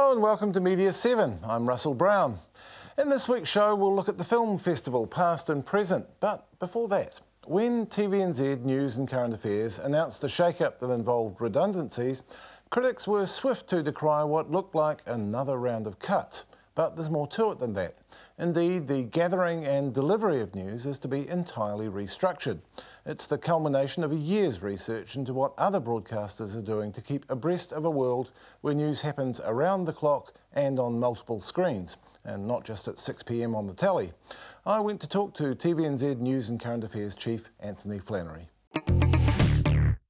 Hello and welcome to Media 7. I'm Russell Brown. In this week's show, we'll look at the film festival, past and present. But before that, when TVNZ News and Current Affairs announced a shake-up that involved redundancies, critics were swift to decry what looked like another round of cuts. But there's more to it than that. Indeed, the gathering and delivery of news is to be entirely restructured. It's the culmination of a year's research into what other broadcasters are doing to keep abreast of a world where news happens around the clock and on multiple screens, and not just at 6 p.m. on the telly. I went to talk to TVNZ News and Current Affairs Chief Anthony Flannery.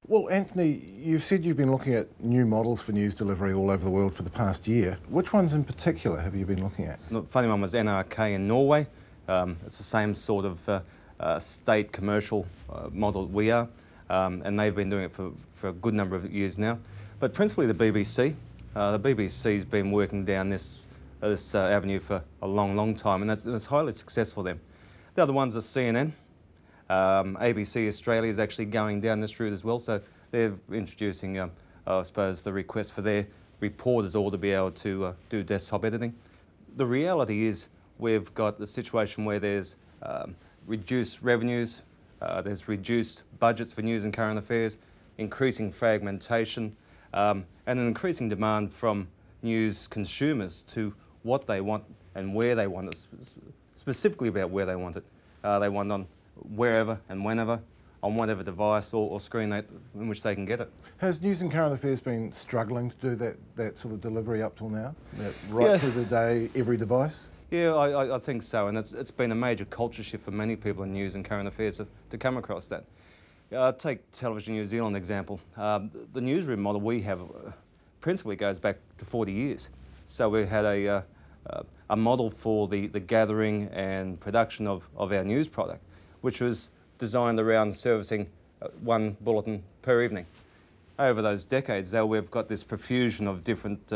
Well, Anthony, you've said you've been looking at new models for news delivery all over the world for the past year. Which ones in particular have you been looking at? The funny one was NRK in Norway. It's the same sort of state commercial model we are, and they've been doing it for a good number of years now. But principally the BBC. The BBC's been working down this avenue for a long time, and it's highly successful then. The other ones are CNN. ABC Australia is actually going down this route as well, so they're introducing, I suppose, the request for their reporters all to be able to do desktop editing. The reality is we've got the situation where there's reduced revenues, there's reduced budgets for news and current affairs, increasing fragmentation, and an increasing demand from news consumers to what they want and where they want it, specifically about where they want it. They want on wherever and whenever, on whatever device or screen in which they can get it. Has News and Current Affairs been struggling to do that sort of delivery up till now? Right through the day, every device? Yeah, I think so, and it's been a major culture shift for many people in News and Current Affairs to come across that. Take Television New Zealand example. The newsroom model we have principally goes back to 40 years. So we had a model for the gathering and production of our news product, which was designed around servicing one bulletin per evening. Over those decades, though, we've got this profusion of different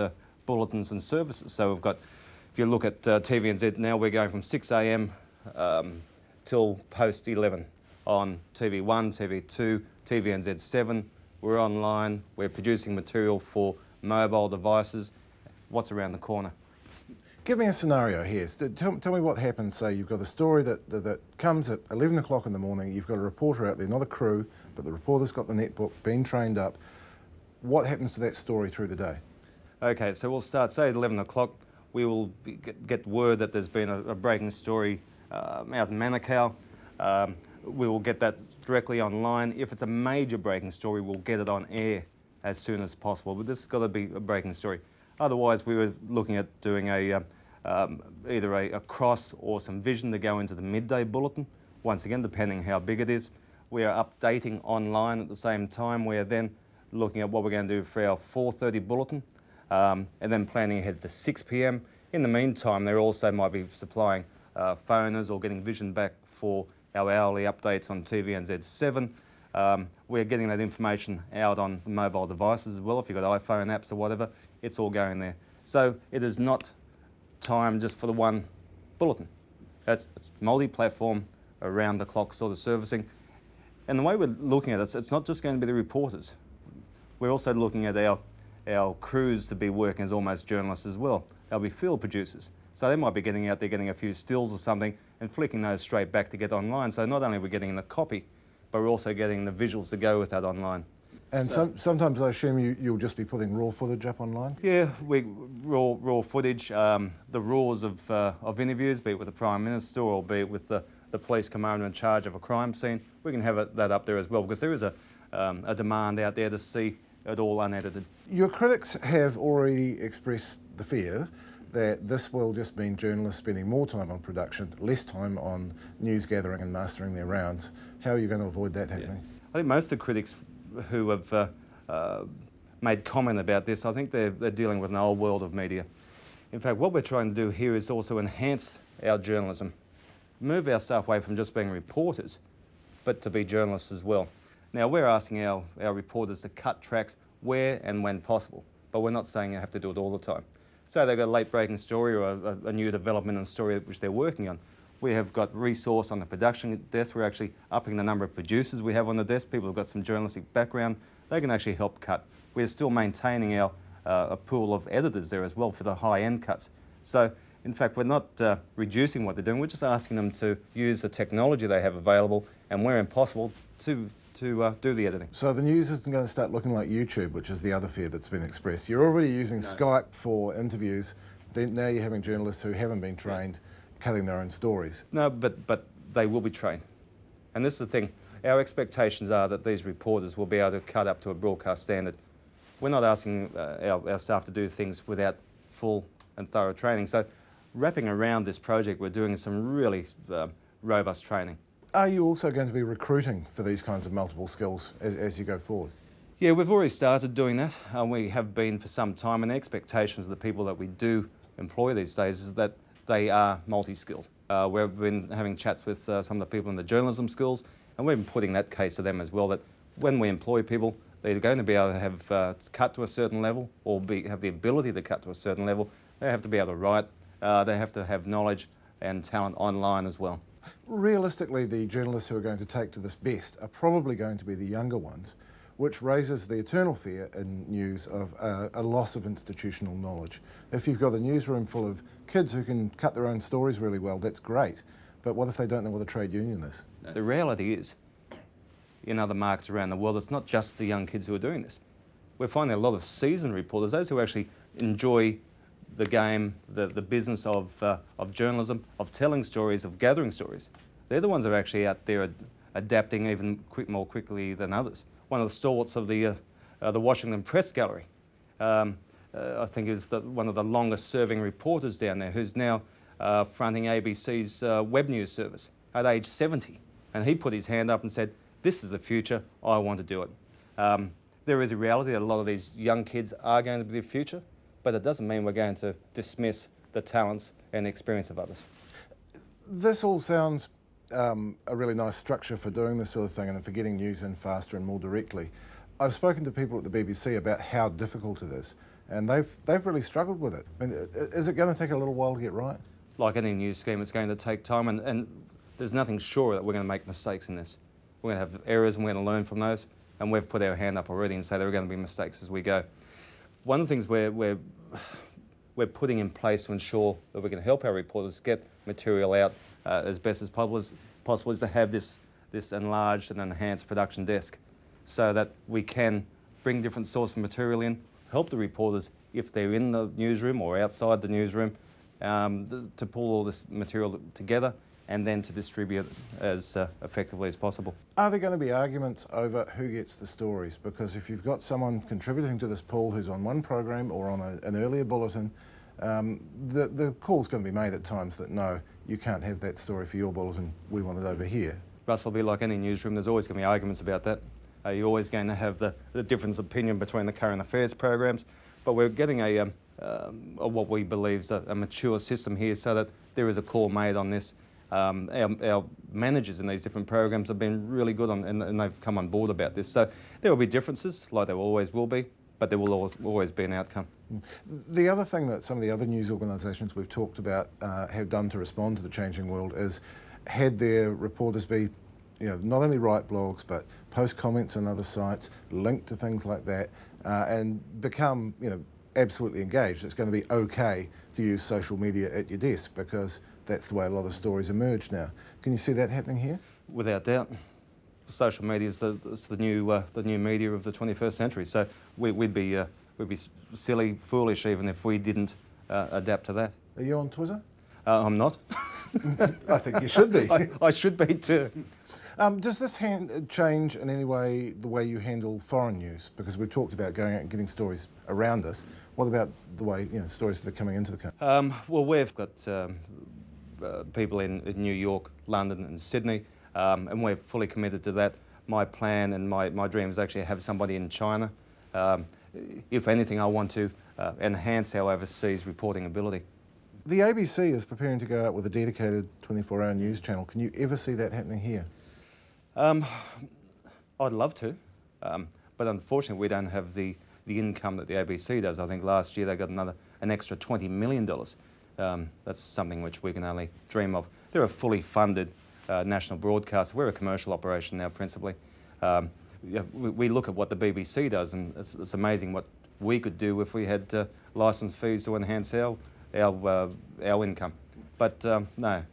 bulletins and services. So we've got, if you look at TVNZ now, we're going from 6 a.m. Till post 11 on TV1, TV2, TVNZ 7. We're online, we're producing material for mobile devices. What's around the corner? Give me a scenario here. Tell me what happens. Say you've got a story that comes at 11 o'clock in the morning, you've got a reporter out there, not a crew, but the reporter's got the netbook, been trained up. What happens to that story through the day? Okay, so we'll start, say at 11 o'clock, we will get word that there's been a breaking story out in Manukau. We will get that directly online. If it's a major breaking story, we'll get it on air as soon as possible, but this has got to be a breaking story. Otherwise, we were looking at doing either a cross or some vision to go into the midday bulletin. Once again, depending how big it is. We are updating online at the same time. We are then looking at what we're going to do for our 4:30 bulletin, and then planning ahead for 6 p.m. In the meantime, they also might be supplying phoners or getting vision back for our hourly updates on TVNZ 7. We're getting that information out on mobile devices as well. If you've got iPhone apps or whatever, it's all going there. So it is not time just for the one bulletin. It's multi-platform, around-the-clock sort of servicing. And the way we're looking at it, it's not just going to be the reporters. We're also looking at our crews to be working as almost journalists as well. They'll be field producers. So they might be getting out there, getting a few stills or something, and flicking those straight back to get online. So not only are we getting the copy, but we're also getting the visuals to go with that online. And sometimes I assume you'll just be putting raw footage up online? Yeah, raw footage, the raws of interviews, be it with the Prime Minister or be it with the police commander in charge of a crime scene. We can have that up there as well, because there is a demand out there to see it all unedited. Your critics have already expressed the fear that this will just mean journalists spending more time on production, less time on news gathering and mastering their rounds. How are you going to avoid that happening? Yeah. I think most of the critics who have made comment about this, I think they're dealing with an old world of media. In fact, what we're trying to do here is also enhance our journalism, move our staff away from just being reporters, but to be journalists as well. Now, we're asking our reporters to cut tracks where and when possible, but we're not saying you have to do it all the time. So they've got a late-breaking story or a new development and story which they're working on. We have got resource on the production desk. We're actually upping the number of producers we have on the desk. People who've got some journalistic background. They can actually help cut. We're still maintaining our a pool of editors there as well for the high-end cuts. So, in fact, we're not reducing what they're doing, we're just asking them to use the technology they have available and where impossible to do the editing. So the news isn't going to start looking like YouTube, which is the other fear that's been expressed. You're already using Skype for interviews, then now you're having journalists who haven't been trained cutting their own stories. No, but they will be trained. And this is the thing, our expectations are that these reporters will be able to cut up to a broadcast standard. We're not asking our staff to do things without full and thorough training. So wrapping around this project, we're doing some really robust training. Are you also going to be recruiting for these kinds of multiple skills as you go forward? Yeah, we've already started doing that. We have been for some time, and the expectations of the people that we do employ these days is that they are multi-skilled. We've been having chats with some of the people in the journalism schools, and we've been putting that case to them as well, that when we employ people, they're going to be able to have cut to a certain level or have the ability to cut to a certain level. They have to be able to write, they have to have knowledge and talent online as well. Realistically, the journalists who are going to take to this best are probably going to be the younger ones, which raises the eternal fear in news of a loss of institutional knowledge. If you've got a newsroom full of kids who can cut their own stories really well, that's great. But what if they don't know what a trade union is? The reality is, in other markets around the world, it's not just the young kids who are doing this. We're finding a lot of seasoned reporters, those who actually enjoy the game, the business of journalism, of telling stories, of gathering stories. They're the ones that are actually out there adapting even more quickly than others. One of the stalwarts of the Washington Press Gallery, I think is one of the longest serving reporters down there, who's now fronting ABC's web news service at age 70. And he put his hand up and said, "This is the future, I want to do it." There is a reality that a lot of these young kids are going to be the future, but it doesn't mean we're going to dismiss the talents and the experience of others. This all sounds a really nice structure for doing this sort of thing and for getting news in faster and more directly. I've spoken to people at the BBC about how difficult it is, and they've really struggled with it. I mean, is it going to take a little while to get right? Like any news scheme, it's going to take time, and there's nothing sure that we're going to make mistakes in this. We're going to have errors and we're going to learn from those, and we've put our hand up already and say there are going to be mistakes as we go. One of the things we're putting in place to ensure that we can help our reporters get material out as best as possible is to have this enlarged and enhanced production desk, so that we can bring different sources of material in, help the reporters if they're in the newsroom or outside the newsroom, to pull all this material together and then to distribute it as effectively as possible. Are there going to be arguments over who gets the stories? Because if you've got someone contributing to this pool who's on one program or on an earlier bulletin, the call's going to be made at times that no, you can't have that story for your bulletin, we want it over here. Russell, will be like any newsroom, there's always going to be arguments about that. You're always going to have the difference of opinion between the current affairs programs, but we're getting what we believe is a mature system here, so that there is a call made on this. Our managers in these different programs have been really good and they've come on board about this. So there will be differences, like there always will be, but there will always be an outcome. The other thing that some of the other news organisations we've talked about have done to respond to the changing world is had their reporters be, not only write blogs but post comments on other sites, link to things like that, and become, absolutely engaged. It's going to be okay to use social media at your desk because that's the way a lot of stories emerge now. Can you see that happening here? Without doubt. Social media is the new media of the 21st century. So we'd be silly, foolish even if we didn't adapt to that. Are you on Twitter? I'm not. I think you should be. I should be too. Does this change in any way the way you handle foreign news? Because we've talked about going out and getting stories around us. What about the way stories that are coming into the country? Well, we've got people in New York, London and Sydney, and we're fully committed to that. My plan and my dream is actually to have somebody in China. If anything, I want to enhance our overseas reporting ability. The ABC is preparing to go out with a dedicated 24-hour news channel. Can you ever see that happening here? I'd love to, but unfortunately we don't have the income that the ABC does. I think last year they got an extra $20 million. That's something which we can only dream of. They're a fully funded national broadcaster. We're a commercial operation now principally. We look at what the BBC does, and it's amazing what we could do if we had licence fees to enhance our income. But no.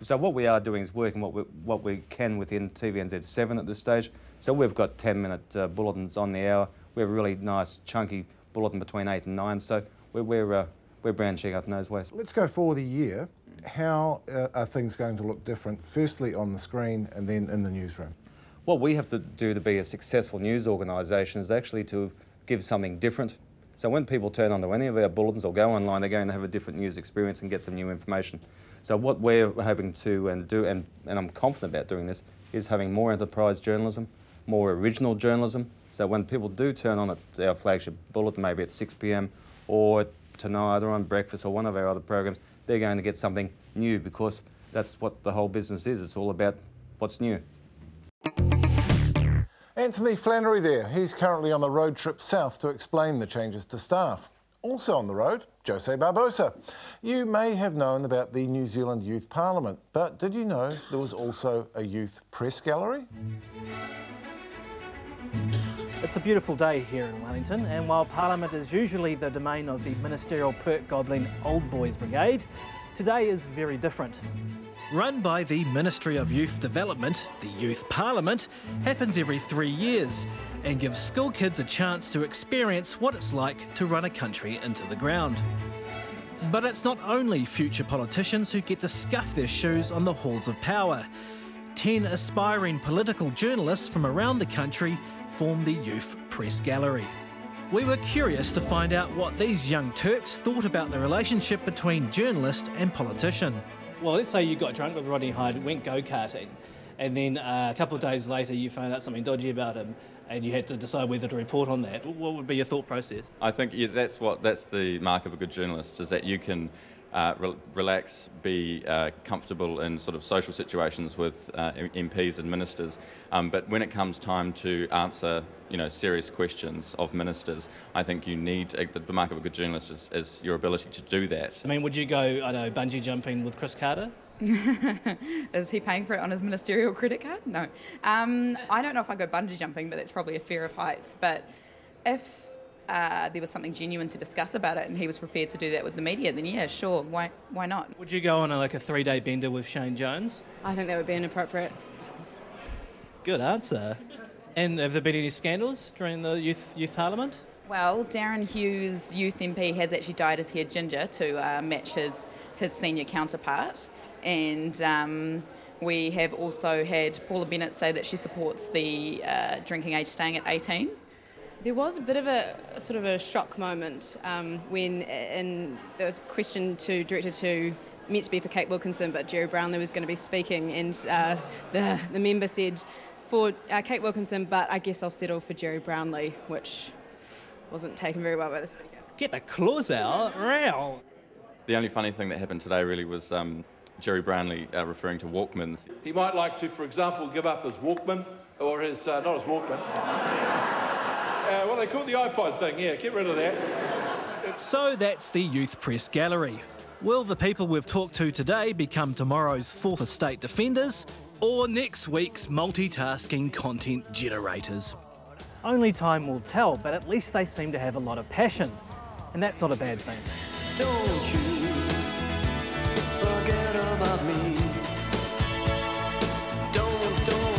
So what we are doing is working what we can within TVNZ 7 at this stage. So we've got 10-minute bulletins on the hour. We have a really nice chunky bulletin between 8 and 9. So we're branching out in those ways. Let's go forward a year. How are things going to look different, firstly on the screen and then in the newsroom? What we have to do to be a successful news organisation is actually to give something different. So when people turn on to any of our bulletins or go online, they're going to have a different news experience and get some new information. So what we're hoping to do, and I'm confident about doing this, is having more enterprise journalism, more original journalism. So when people do turn on at our flagship bulletin, maybe at 6 p.m. or tonight or on breakfast or one of our other programs, they're going to get something new, because that's what the whole business is. It's all about what's new. Anthony Flannery there. He's currently on the road trip south to explain the changes to staff. Also on the road, Jose Barbosa. You may have known about the New Zealand Youth Parliament, but did you know there was also a youth press gallery? It's a beautiful day here in Wellington, and while Parliament is usually the domain of the ministerial perk-gobbling Old Boys Brigade, today is very different. Run by the Ministry of Youth Development, the Youth Parliament happens every 3 years and gives school kids a chance to experience what it's like to run a country into the ground. But it's not only future politicians who get to scuff their shoes on the halls of power. 10 aspiring political journalists from around the country form the Youth Press Gallery. We were curious to find out what these young Turks thought about the relationship between journalist and politician. Well, let's say you got drunk with Rodney Hyde, went go-karting, and then a couple of days later you found out something dodgy about him and you had to decide whether to report on that. What would be your thought process? I think that's the mark of a good journalist, is that you can relax, be comfortable in sort of social situations with MPs and ministers, but when it comes time to answer serious questions of ministers, I think you need the mark of a good journalist is your ability to do that. I mean, would you go, I don't know, bungee jumping with Chris Carter? Is he paying for it on his ministerial credit card? No. I don't know if I go bungee jumping, but that's probably a fear of heights. But if there was something genuine to discuss about it and he was prepared to do that with the media, then yeah, sure, why not? Would you go on a 3-day bender with Shane Jones? I think that would be inappropriate. Good answer. And have there been any scandals during the youth parliament? Well, Darren Hughes, youth MP, has actually dyed his hair ginger to match his senior counterpart. And we have also had Paula Bennett say that she supports the drinking age staying at 18. There was a bit of a sort of a shock moment when there was a question directed to meant to be for Kate Wilkinson, but Jerry Brownlee was going to be speaking, and the member said for Kate Wilkinson, but I guess I'll settle for Jerry Brownlee, which wasn't taken very well by the speaker. Get the claws out, row. The only funny thing that happened today really was Jerry Brownlee referring to Walkmans. He might like to, for example, give up his Walkman, or his, not his Walkman, what they call the iPod thing, yeah, get rid of that. So that's the Youth Press Gallery. Will the people we've talked to today become tomorrow's Fourth Estate defenders, or next week's multitasking content generators? Only time will tell, but at least they seem to have a lot of passion, and that's not a bad thing. Don't you forget about me. Don't you.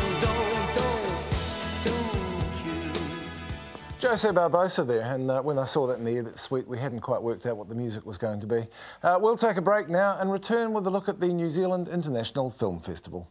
Jose Barbosa there, and when I saw that in the air, that suite, we hadn't quite worked out what the music was going to be. We'll take a break now and return with a look at the New Zealand International Film Festival.